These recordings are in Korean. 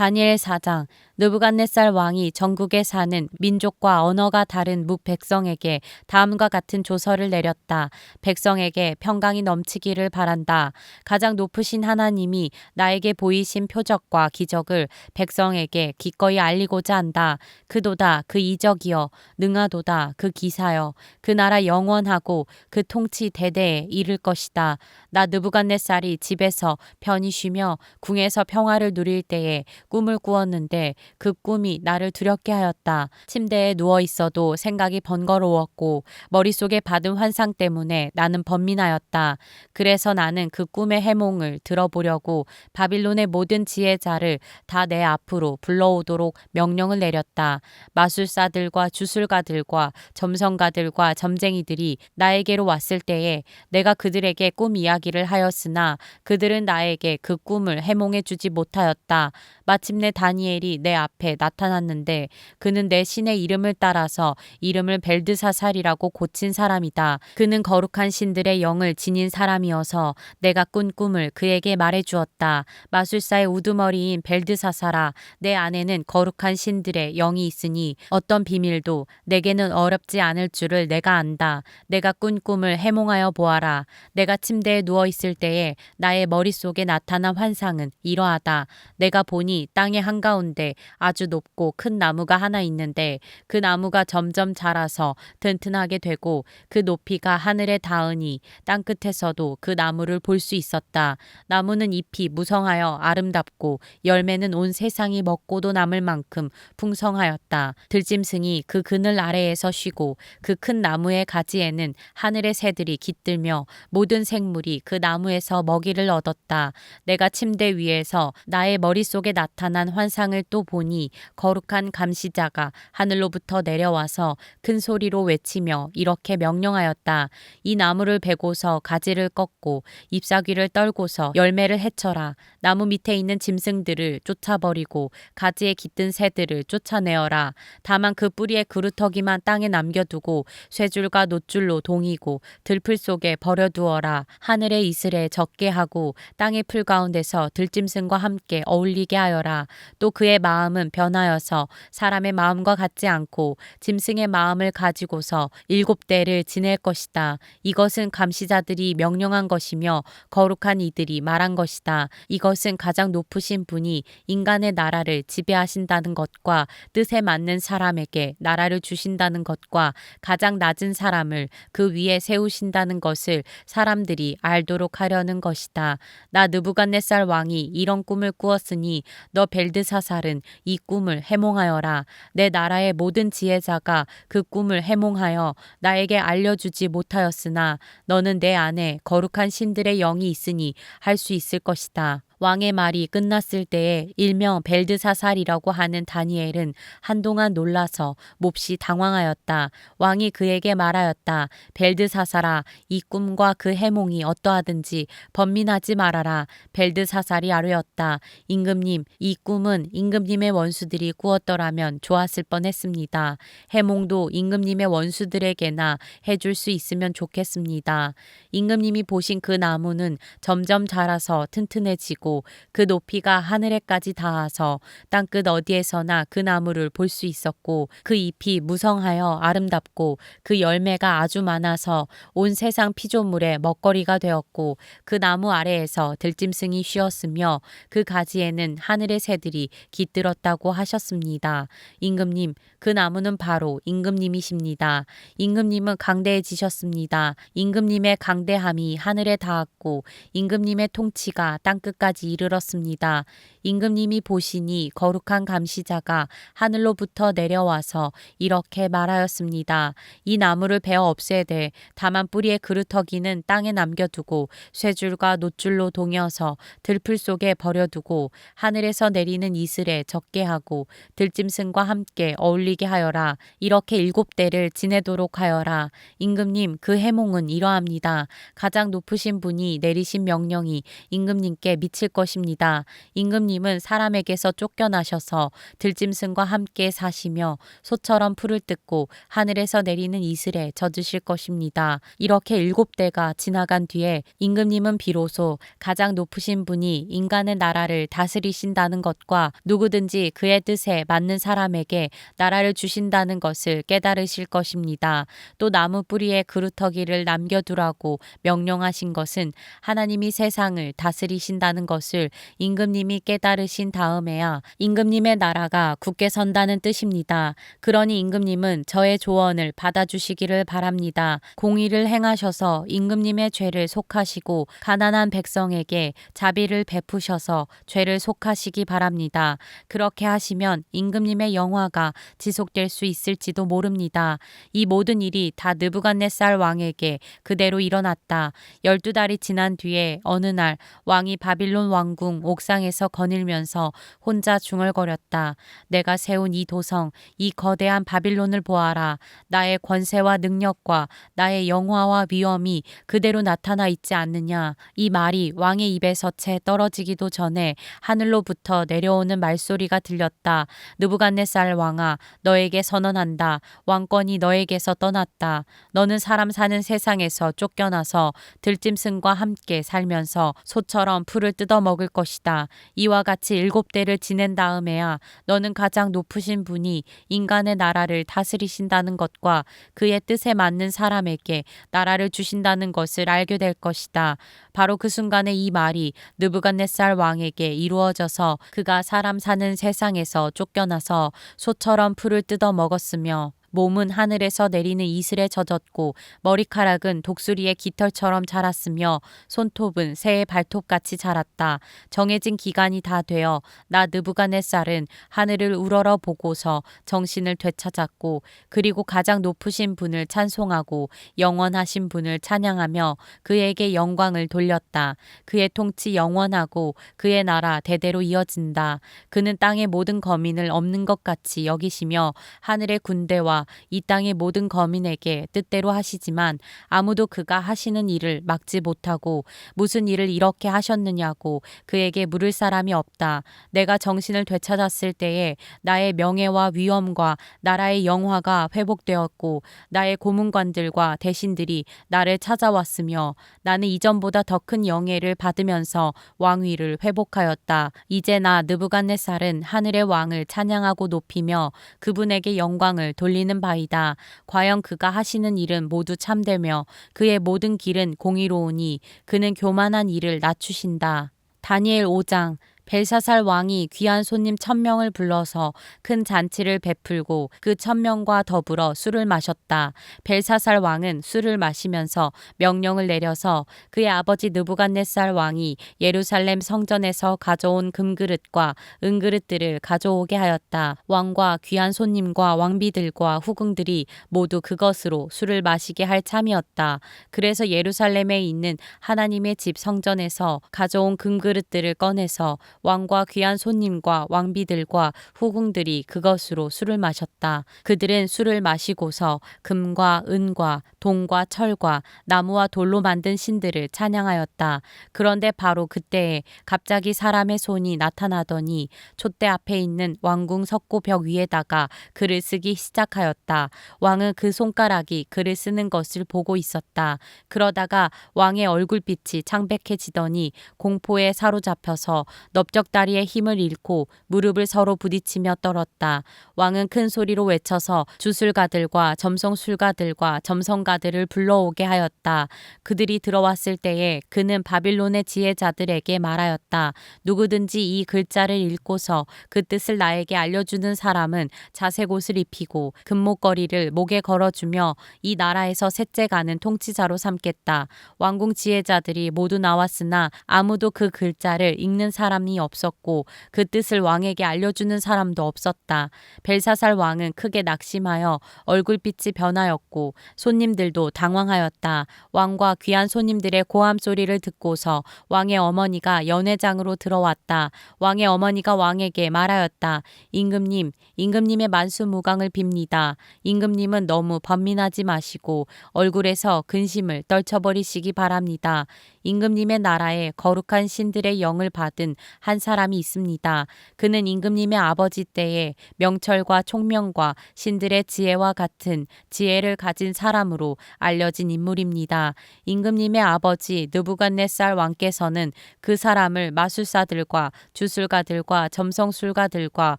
다니엘 4장. 느부갓네살 왕이 전국에 사는 민족과 언어가 다른 뭇백성에게 다음과 같은 조서를 내렸다. 백성에게 평강이 넘치기를 바란다. 가장 높으신 하나님이 나에게 보이신 표적과 기적을 백성에게 기꺼이 알리고자 한다. 그도다 그 이적이여, 능하도다 그 기사여. 그 나라 영원하고 그 통치 대대에 이를 것이다. 나 느부갓네살이 집에서 편히 쉬며 궁에서 평화를 누릴 때에 꿈을 꾸었는데 그 꿈이 나를 두렵게 하였다. 침대에 누워 있어도 생각이 번거로웠고 머릿속에 받은 환상 때문에 나는 번민하였다. 그래서 나는 그 꿈의 해몽을 들어보려고 바빌론의 모든 지혜자를 다 내 앞으로 불러오도록 명령을 내렸다. 마술사들과 주술가들과 점성가들과 점쟁이들이 나에게로 왔을 때에 내가 그들에게 꿈 이야기를 하였으나 그들은 나에게 그 꿈을 해몽해 주지 못하였다. 마침내 다니엘이 내 앞에 나타났는데 그는 내 신의 이름을 따라서 이름을 벨드사살이라고 고친 사람이다. 그는 거룩한 신들의 영을 지닌 사람이어서 내가 꾼 꿈을 그에게 말해 주었다. 마술사의 우두머리인 벨드사살아, 내 안에는 거룩한 신들의 영이 있으니 어떤 비밀도 내게는 어렵지 않을 줄을 내가 안다. 내가 꾼 꿈을 해몽하여 보아라. 내가 침대에 누워 있을 때에 나의 머릿속에 나타난 환상은 이러하다. 내가 보니 땅의 한가운데 아주 높고 큰 나무가 하나 있는데 그 나무가 점점 자라서 튼튼하게 되고 그 높이가 하늘에 닿으니 땅끝에서도 그 나무를 볼 수 있었다. 나무는 잎이 무성하여 아름답고 열매는 온 세상이 먹고도 남을 만큼 풍성하였다. 들짐승이 그 그늘 아래에서 쉬고 그 큰 나무의 가지에는 하늘의 새들이 깃들며 모든 생물이 그 나무에서 먹이를 얻었다. 내가 침대 위에서 나의 머릿속에 나타난 환상을 또 보니 거룩한 감시자가 하늘로부터 내려와서 큰 소리로 외치며 이렇게 명령하였다. 이 나무를 베고서 가지를 꺾고 잎사귀를 떨고서 열매를 해쳐라. 나무 밑에 있는 짐승들을 쫓아버리고 가지에 깃든 새들을 쫓아내어라. 다만 그 뿌리의 그루터기만 땅에 남겨두고 쇠줄과 놋줄로 동이고 들풀 속에 버려두어라. 하늘의 이슬에 젖게 하고 땅의 풀 가운데서 들짐승과 함께 어울리게 하여라. 또 그의 마음은 변하여서 사람의 마음과 같지 않고 짐승의 마음을 가지고서 7대를 지낼 것이다. 이것은 감시자들이 명령한 것이며 거룩한 이들이 말한 것이다. 이것은 가장 높으신 분이 인간의 나라를 지배하신다는 것과 뜻에 맞는 사람에게 나라를 주신다는 것과 가장 낮은 사람을 그 위에 세우신다는 것을 사람들이 알도록 하려는 것이다. 나 느부갓네살 왕이 이런 꿈을 꾸었으니 너 벨드사살은 이 꿈을 해몽하여라. 내 나라의 모든 지혜자가 그 꿈을 해몽하여 나에게 알려주지 못하였으나 너는 내 안에 거룩한 신들의 영이 있으니 할 수 있을 것이다. 왕의 말이 끝났을 때에 일명 벨드사살이라고 하는 다니엘은 한동안 놀라서 몹시 당황하였다. 왕이 그에게 말하였다. 벨드사살아, 이 꿈과 그 해몽이 어떠하든지 번민하지 말아라. 벨드사살이 아뢰었다. 임금님, 이 꿈은 임금님의 원수들이 꾸었더라면 좋았을 뻔했습니다. 해몽도 임금님의 원수들에게나 해줄 수 있으면 좋겠습니다. 임금님이 보신 그 나무는 점점 자라서 튼튼해지고 그 높이가 하늘에까지 닿아서 땅끝 어디에서나 그 나무를 볼 수 있었고 그 잎이 무성하여 아름답고 그 열매가 아주 많아서 온 세상 피조물의 먹거리가 되었고 그 나무 아래에서 들짐승이 쉬었으며 그 가지에는 하늘의 새들이 깃들었다고 하셨습니다. 임금님, 그 나무는 바로 임금님이십니다. 임금님은 강대해지셨습니다. 임금님의 강대함이 하늘에 닿았고 임금님의 통치가 땅끝까지 이르렀습니다. 임금님이 보시니 거룩한 감시자가 하늘로부터 내려와서 이렇게 말하였습니다. 이 나무를 베어 없애되 다만 뿌리의 그루터기는 땅에 남겨두고 쇠줄과 놋줄로 동여서 들풀 속에 버려두고 하늘에서 내리는 이슬에 젖게 하고 들짐승과 함께 어울리게 하여라. 이렇게 7대를 지내도록 하여라. 임금님, 그 해몽은 이러합니다. 가장 높으신 분이 내리신 명령이 임금님께 미칠 것입니다. 임금님 임금님은 사람에게서 쫓겨나셔서 들짐승과 함께 사시며 소처럼 풀을 뜯고 하늘에서 내리는 이슬에 젖으실 것입니다. 이렇게 7대가 지나간 뒤에 임금님은 비로소 가장 높으신 분이 인간의 나라를 다스리신다는 것과 누구든지 그의 뜻에 맞는 사람에게 나라를 주신다는 것을 깨달으실 것입니다. 또 나무 뿌리에 그루터기를 남겨두라고 명령하신 것은 하나님이 세상을 다스리신다는 것을 임금님이 깨달으신 다음에야 임금님의 나라가 굳게 선다는 뜻입니다. 그러니 임금님은 저의 조언을 받아주시기를 바랍니다. 공의를 행하셔서 임금님의 죄를 속하시고 가난한 백성에게 자비를 베푸셔서 죄를 속하시기 바랍니다. 그렇게 하시면 임금님의 영화가 지속될 수 있을지도 모릅니다. 이 모든 일이 다 느부갓네살 왕에게 그대로 일어났다. 12달이 지난 뒤에 어느 날 왕이 바빌론 왕궁 옥상에서 거닐면서 혼자 중얼거렸다. 내가 세운 이 도성, 이 거대한 바빌론을 보아라. 나의 권세와 능력과 나의 영화와 위엄이 그대로 나타나 있지 않느냐. 이 말이 왕의 입에서 채 떨어지기도 전에 하늘로부터 내려오는 말소리가 들렸다. 느부갓네살 왕아, 너에게 선언한다. 왕권이 너에게서 떠났다. 너는 사람 사는 세상에서 쫓겨나서 들짐승과 함께 살면서 소처럼 풀을 뜯어 먹을 것이다. 이와 같이 7대를 지낸 다음에야 너는 가장 높으신 분이 인간의 나라를 다스리신다는 것과 그의 뜻에 맞는 사람에게 나라를 주신다는 것을 알게 될 것이다. 바로 그 순간에 이 말이 느부갓네살 왕에게 이루어져서 그가 사람 사는 세상에서 쫓겨나서 소처럼 풀을 뜯어 먹었으며 몸은 하늘에서 내리는 이슬에 젖었고 머리카락은 독수리의 깃털처럼 자랐으며 손톱은 새의 발톱같이 자랐다. 정해진 기간이 다 되어 나 느부갓네살은 하늘을 우러러 보고서 정신을 되찾았고 그리고 가장 높으신 분을 찬송하고 영원하신 분을 찬양하며 그에게 영광을 돌렸다. 그의 통치 영원하고 그의 나라 대대로 이어진다. 그는 땅의 모든 거민을 없는 것 같이 여기시며 하늘의 군대와 이 땅의 모든 거민에게 뜻대로 하시지만 아무도 그가 하시는 일을 막지 못하고 무슨 일을 이렇게 하셨느냐고 그에게 물을 사람이 없다. 내가 정신을 되찾았을 때에 나의 명예와 위엄과 나라의 영화가 회복되었고 나의 고문관들과 대신들이 나를 찾아왔으며 나는 이전보다 더 큰 영예를 받으면서 왕위를 회복하였다. 이제 나 느부갓네살은 하늘의 왕을 찬양하고 높이며 그분에게 영광을 돌리는 바이다. 과연 그가 하시는 일은 모두 참되며 그의 모든 길은 공의로우니 그는 교만한 이를 낮추신다. 다니엘 5장. 벨사살 왕이 귀한 손님 1000명을 불러서 큰 잔치를 베풀고 그 1000명과 더불어 술을 마셨다. 벨사살 왕은 술을 마시면서 명령을 내려서 그의 아버지 느부갓네살 왕이 예루살렘 성전에서 가져온 금그릇과 은그릇들을 가져오게 하였다. 왕과 귀한 손님과 왕비들과 후궁들이 모두 그것으로 술을 마시게 할 참이었다. 그래서 예루살렘에 있는 하나님의 집 성전에서 가져온 금그릇들을 꺼내서 왕과 귀한 손님과 왕비들과 후궁들이 그것으로 술을 마셨다. 그들은 술을 마시고서 금과 은과 동과 철과 나무와 돌로 만든 신들을 찬양하였다. 그런데 바로 그때에 갑자기 사람의 손이 나타나더니 촛대 앞에 있는 왕궁 석고벽 위에다가 글을 쓰기 시작하였다. 왕은 그 손가락이 글을 쓰는 것을 보고 있었다. 그러다가 왕의 얼굴빛이 창백해지더니 공포에 사로잡혀서 넓적다리의 힘을 잃고 무릎을 서로 부딪히며 떨었다. 왕은 큰 소리로 외쳐서 주술가들과 점성술가들과 점성가들을 불러오게 하였다. 그들이 들어왔을 때에 그는 바빌론의 지혜자들에게 말하였다. 누구든지 이 글자를 읽고서 그 뜻을 나에게 알려주는 사람은 자색 옷을 입히고 금목걸이를 목에 걸어주며 이 나라에서 셋째 가는 통치자로 삼겠다. 왕궁 지혜자들이 모두 나왔으나 아무도 그 글자를 읽는 사람이 없었고 그 뜻을 왕에게 알려주는 사람도 없었다. 벨사살 왕은 크게 낙심하여 얼굴빛이 변하였고 손님들도 당황하였다. 왕과 귀한 손님들의 고함 소리를 듣고서 왕의 어머니가 연회장으로 들어왔다. 왕의 어머니가 왕에게 말하였다. 임금님, 임금님의 만수무강을 빕니다. 임금님은 너무 번민하지 마시고 얼굴에서 근심을 떨쳐버리시기 바랍니다. 임금님의 나라에 거룩한 신들의 영을 받은 한 사람이 있습니다. 그는 임금님의 아버지 때에 명철과 총명과 신들의 지혜와 같은 지혜를 가진 사람으로 알려진 인물입니다. 임금님의 아버지 느부갓네살 왕께서는 그 사람을 마술사들과 주술가들과 점성술가들과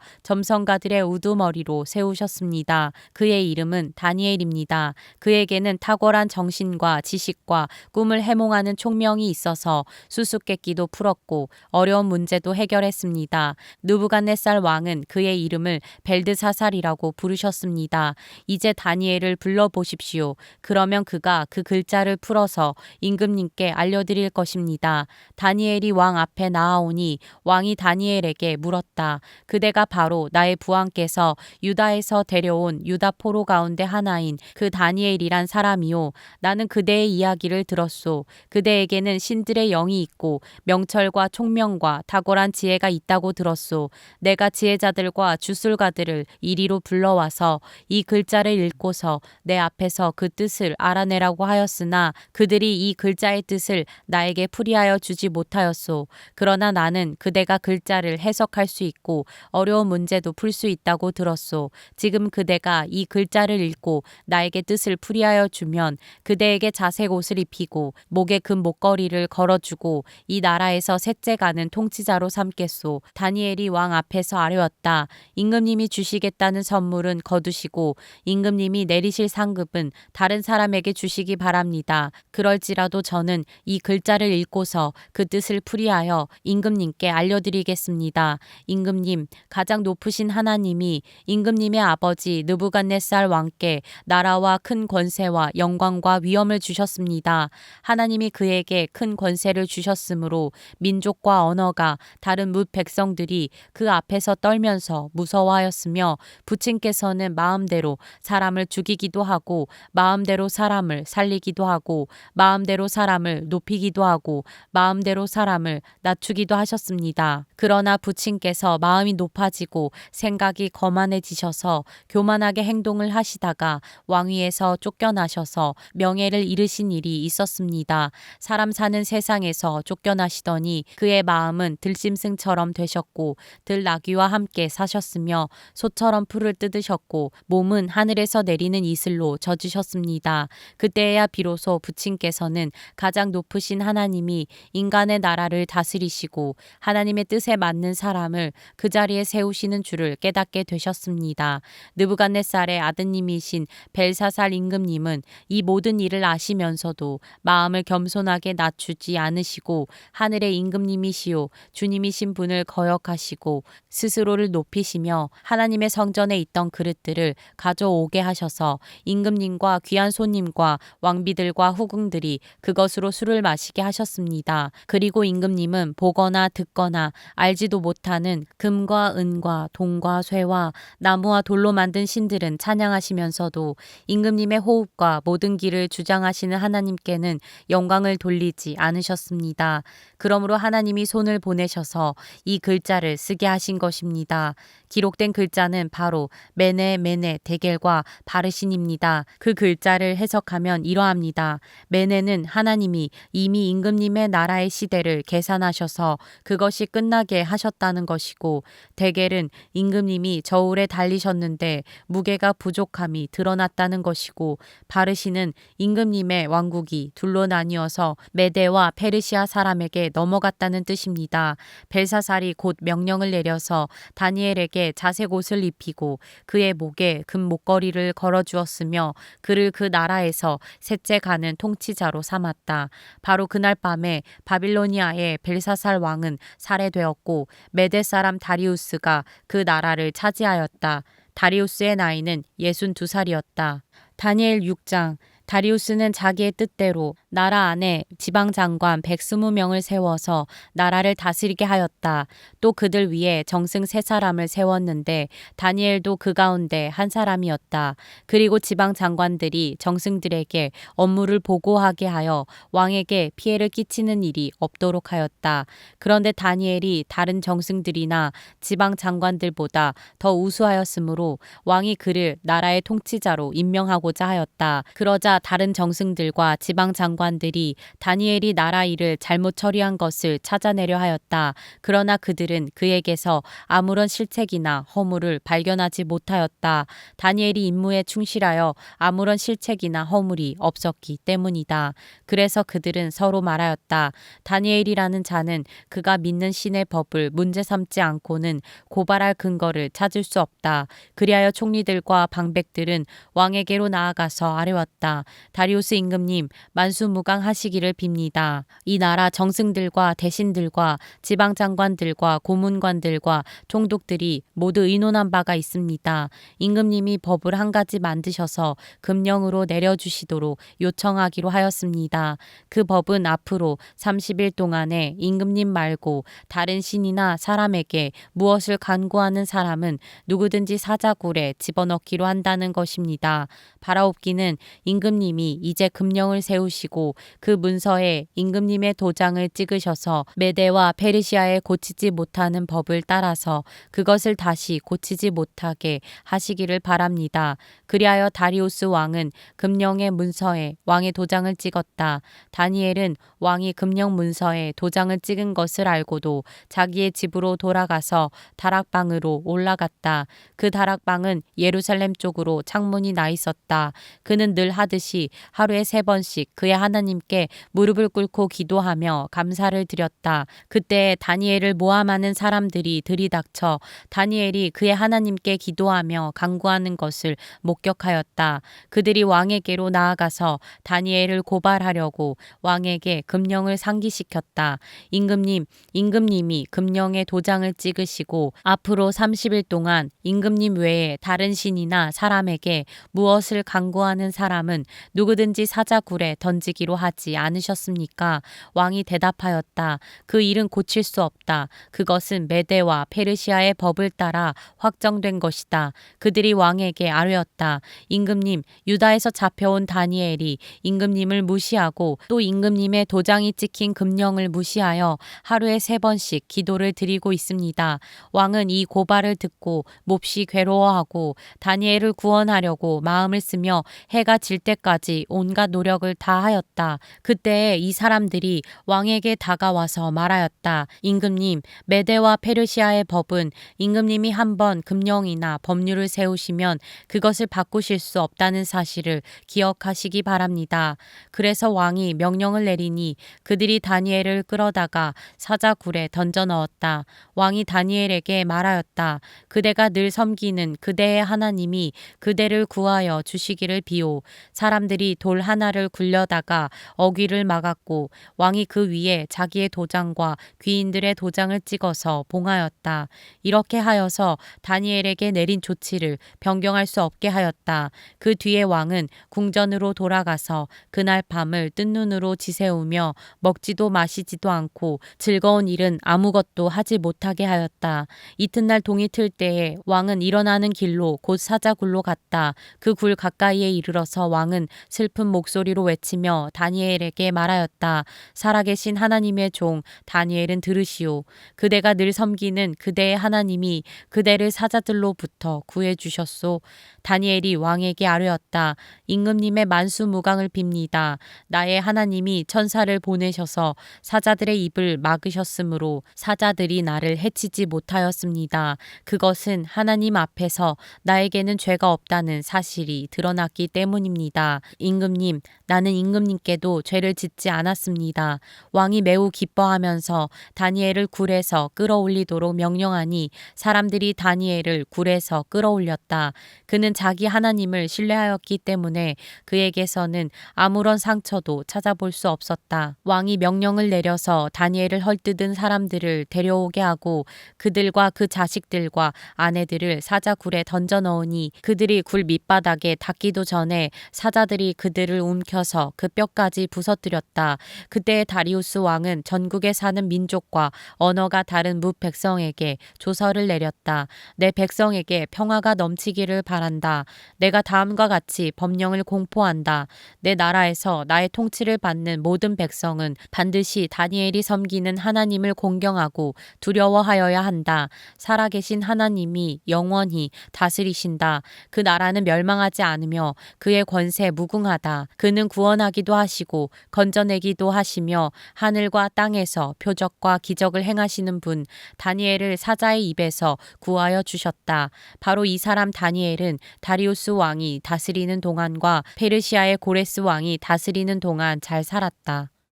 점성가들의 우두머리로 세우셨습니다. 그의 이름은 다니엘입니다. 그에게는 탁월한 정신과 지식과 꿈을 해몽하는 총명이 있어서 수수께끼도 풀었고 어려운 문제도 해결했습니다. 느부갓네살 왕은 그의 이름을 벨드사살이라고 부르셨습니다. 이제 다니엘을 불러보십시오. 그러면 그가 그 글자를 풀어서 임금님께 알려드릴 것입니다. 다니엘이 왕 앞에 나아오니 왕이 다니엘에게 물었다. 그대가 바로 나의 부왕께서 유다에서 데려온 유다 포로 가운데 하나인 그 다니엘이란 사람이요. 나는 그대의 이야기를 들었소. 그대에게는 신들의 영이 있고 명철과 총명과 탁월한 지혜가 있다고 들었소. 내가 지혜자들과 주술가들을 이리로 불러와서 이 글자를 읽고서 내 앞에서 그 뜻을 알아내라고 하였으나 그들이 이 글자의 뜻을 나에게 풀이하여 주지 못하였소. 그러나 나는 그대가 글자를 해석할 수 있고 어려운 문제도 풀 수 있다고 들었소. 지금 그대가 이 글자를 읽고 나에게 뜻을 풀이하여 주면 그대에게 자색 옷을 입히고 목에 금 목걸이를 걸어주고 이 나라에서 셋째 가는 통치자로 삼겠소. 다니엘이 왕 앞에서 아뢰었다. 임금님이 주시겠다는 선물은 거두시고 임금님이 내리실 상급은 다른 사람에게 주시기 바랍니다. 그럴지라도 저는 이 글자를 읽고서 그 뜻을 풀이하여 임금님께 알려드리겠습니다. 임금님, 가장 높으신 하나님이 임금님의 아버지 느부갓네살 왕께 나라와 큰 권세와 영광과 위엄을 주셨습니다. 하나님이 그에게 큰 권세를 주셨으므로 민족과 언어가 다른 뭇 백성들이 그 앞에서 떨면서 무서워하였으며 부친께서는 마음대로 사람을 죽이기도 하고 마음대로 사람을 살리기도 하고 마음대로 사람을 높이기도 하고 마음대로 사람을 낮추기도 하셨습니다. 그러나 부친께서 마음이 높아지고 생각이 거만해지셔서 교만하게 행동을 하시다가 왕위에서 쫓겨나셔서 명예를 잃으신 일이 있었습니다. 사람 사는 세상에서 쫓겨나시더니 그의 마음은 들짐승처럼 되셨고 들나귀와 함께 사셨으며 소처럼 풀을 뜯으셨고 몸은 하늘에서 내리는 이슬로 젖으셨습니다. 그때야 비로소 부친께서는 가장 높으신 하나님이 인간의 나라를 다스리시고 하나님의 뜻에 맞는 사람을 그 자리에 세우시는 줄을 깨닫게 되셨습니다. 느부갓네살의 아드님이신 벨사살 임금님은 이 모든 일을 아시면서도 마음을 겸손하게 낮추지 않으시고 하늘의 임금님이시요 주님이신 분을 거역하시고 스스로를 높이시며 하나님의 성전에 있던 그릇들을 가져오게 하셔서 임금님과 귀한 손님과 왕비들과 후궁들이 그것으로 술을 마시게 하셨습니다. 그리고 임금님은 보거나 듣거나 알지도 못하는 금과 은과 동과 쇠와 나무와 돌로 만든 신들은 찬양하시면서도 임금님의 호흡과 모든 길을 주장하시는 하나님께는 영광을 돌리지 않으셨습니다. 그러므로 하나님이 손을 보내셔서 이 글자를 쓰게 하신 것입니다. 기록된 글자는 바로 메네 메네 데겔과 바르신입니다. 그 글자를 해석하면 이러합니다. 메네는 하나님이 이미 임금님의 나라의 시대를 계산하셔서 그것이 끝나게 하셨다는 것이고 데겔은 임금님이 저울에 달리셨는데 무게가 부족함이 드러났다는 것이고 바르신은 임금님의 왕국이 둘로 나뉘어서 메데와 페르시아 사람에게 넘어갔다는 뜻입니다. 벨사살이 곧 명령을 내려서 다니엘에게 자색 옷을 입히고 그의 목에 금 목걸이를 걸어주었으며 그를 그 나라에서 셋째 가는 통치자로 삼았다. 바로 그날 밤에 바빌로니아의 벨사살 왕은 살해되었고 메데 사람 다리우스가 그 나라를 차지하였다. 다리우스의 나이는 62살이었다. 다니엘 6장. 다리우스는 자기의 뜻대로 나라 안에 지방장관 120명을 세워서 나라를 다스리게 하였다. 또 그들 위에 정승 3사람을 세웠는데 다니엘도 그 가운데 한 사람이었다. 그리고 지방장관들이 정승들에게 업무를 보고하게 하여 왕에게 피해를 끼치는 일이 없도록 하였다. 그런데 다니엘이 다른 정승들이나 지방장관들보다 더 우수하였으므로 왕이 그를 나라의 통치자로 임명하고자 하였다. 그러자 다른 정승들과 지방장관 장관들이 다니엘이 나라 일을 잘못 처리한 것을 찾아내려 하였다. 그러나 그들은 그에게서 아무런 실책이나 허물을 발견하지 못하였다. 다니엘이 임무에 충실하여 아무런 실책이나 허물이 없었기 때문이다. 그래서 그들은 서로 말하였다. 다니엘이라는 자는 그가 믿는 신의 법을 문제 삼지 않고는 고발할 근거를 찾을 수 없다. 그리하여 총리들과 방백들은 왕에게로 나아가서 아뢰었다. 다리우스 임금님, 만수무강하시기를 빕니다. 이 나라 정승들과 대신들과 지방장관들과 고문관들과 총독들이 모두 의논한 바가 있습니다. 임금님이 법을 한 가지 만드셔서 금령으로 내려주시도록 요청하기로 하였습니다. 그 법은 앞으로 30일 동안에 임금님 말고 다른 신이나 사람에게 무엇을 간구하는 사람은 누구든지 사자굴에 집어넣기로 한다는 것입니다. 바라옵기는 임금님이 이제 금령을 세우시고 그 문서에 임금님의 도장을 찍으셔서 메대와 페르시아에 고치지 못하는 법을 따라서 그것을 다시 고치지 못하게 하시기를 바랍니다. 그리하여 다리우스 왕은 금령의 문서에 왕의 도장을 찍었다. 다니엘은 왕이 금령 문서에 도장을 찍은 것을 알고도 자기의 집으로 돌아가서 다락방으로 올라갔다. 그 다락방은 예루살렘 쪽으로 창문이 나 있었다. 그는 늘 하듯이 하루에 3번씩 그의 하나님께 무릎을 꿇고 기도하며 감사를 드렸다. 그때 다니엘을 모함하는 사람들이 들이닥쳐 다니엘이 그의 하나님께 기도하며 간구하는 것을 목격하였다. 그들이 왕에게로 나아가서 다니엘을 고발하려고 왕에게 금령을 상기시켰다. 임금님이 금령에 도장을 찍으시고 앞으로 30일 동안 임금님 외에 다른 신이나 사람에게 무엇을 간구하는 사람은 누구든지 사자굴에 던지기로 하지 않으셨습니까? 왕이 대답하였다. 그 일은 고칠 수 없다. 그것은 메대와 페르시아의 법을 따라 확정된 것이다. 그들이 왕에게 아뢰었다. 임금님, 유다에서 잡혀온 다니엘이 임금님을 무시하고 또 임금님의 도장이 찍힌 금령을 무시하여 하루에 3번씩 기도를 드리고 있습니다. 왕은 이 고발을 듣고 몹시 괴로워하고 다니엘을 구원하려고 마음을 쓰며 해가 질 때까지 온갖 노력을 다하였다. 그때 이 사람들이 왕에게 다가와서 말하였다. 임금님, 메대와 페르시아의 법은 임금님이 한번 금령이나 법률을 세우시면 그것을 바꾸실 수 없다는 사실을 기억하시기 바랍니다. 그래서 왕이 명령을 내리니 그들이 다니엘을 끌어다가 사자굴에 던져 넣었다. 왕이 다니엘에게 말하였다. 그대가 늘 섬기는 그대의 하나님이 그대를 구하여 주시기를 비오. 사람들이 돌 하나를 굴려다가 어귀를 막았고 왕이 그 위에 자기의 도장과 귀인들의 도장을 찍어서 봉하였다. 이렇게 하여서 다니엘에게 내린 조치를 변경할 수 없게 하였다. 그 뒤에 왕은 궁전으로 돌아가서 그날 밤을 뜬 눈으로 지새우며 먹지도 마시지도 않고 즐거운 일은 아무것도 하지 못하게 하였다. 이튿날 동이 틀 때에 왕은 일어나는 길로 곧 사자굴로 갔다. 그 굴 가까이에 이르러서 왕은 슬픈 목소리로 외치며 다니엘에게 말하였다. 살아계신 하나님의 종 다니엘은 들으시오. 그대가 늘 섬기는 그대의 하나님이 그대를 사자들로부터 구해주셨소. 다니엘이 왕에게 아뢰었다. 임금님의 만수무강을 빕니다. 나의 하나님이 천사를 보내셔서 사자들의 입을 막으셨으므로 사자들이 나를 해치지 못하였습니다. 그것은 하나님 앞에서 나에게는 죄가 없다는 사실이 드러났기 때문입니다. 임금님, 나는 임금님께도 죄를 짓지 않았습니다. 왕이 매우 기뻐하면서 다니엘을 굴에서 끌어올리도록 명령하니 사람들이 다니엘을 굴에서 끌어올렸다. 그는 자기 하나님을 신뢰하였기 때문에 그에게서는 아무런 상처도 찾아볼 수 없었다. 왕이 명령을 내려서 다니엘을 헐뜯은 사람들을 데려오게 하고 그들과 그 자식들과 아내들을 사자굴에 던져 넣으니 그들이 굴 밑바닥에 닿기도 전에 사자들이 그들을 움켜서 그 뼈까지 부서뜨렸다. 그때 다리우스 왕은 전국에 사는 민족과 언어가 다른 뭇백성에게 조서를 내렸다. 내 백성에게 평화가 넘치기를 바란다. 내가 다음과 같이 법령을 공포한다. 내 나라에서 나의 통치를 받는 모든 백성은 반드시 다니엘이 섬기는 하나님을 공경하고 두려워하여야 한다. 살아계신 하나님이 영원히 다스리신다. 그 나라는 멸망하지 않으며 그의 권세 무궁하다. 그는 구원하기도 살리기도 하시고 건져내기도 하시며 하늘과 땅에서 표적과 기적을 행하시는 분 다니엘을 사자의 입에서 구하여 주셨다. 바로 이 사람 다니엘은 다리우스 왕이 다스리는 동안과 페르시아의 고레스 왕이 다스리는 동안 잘 살았다.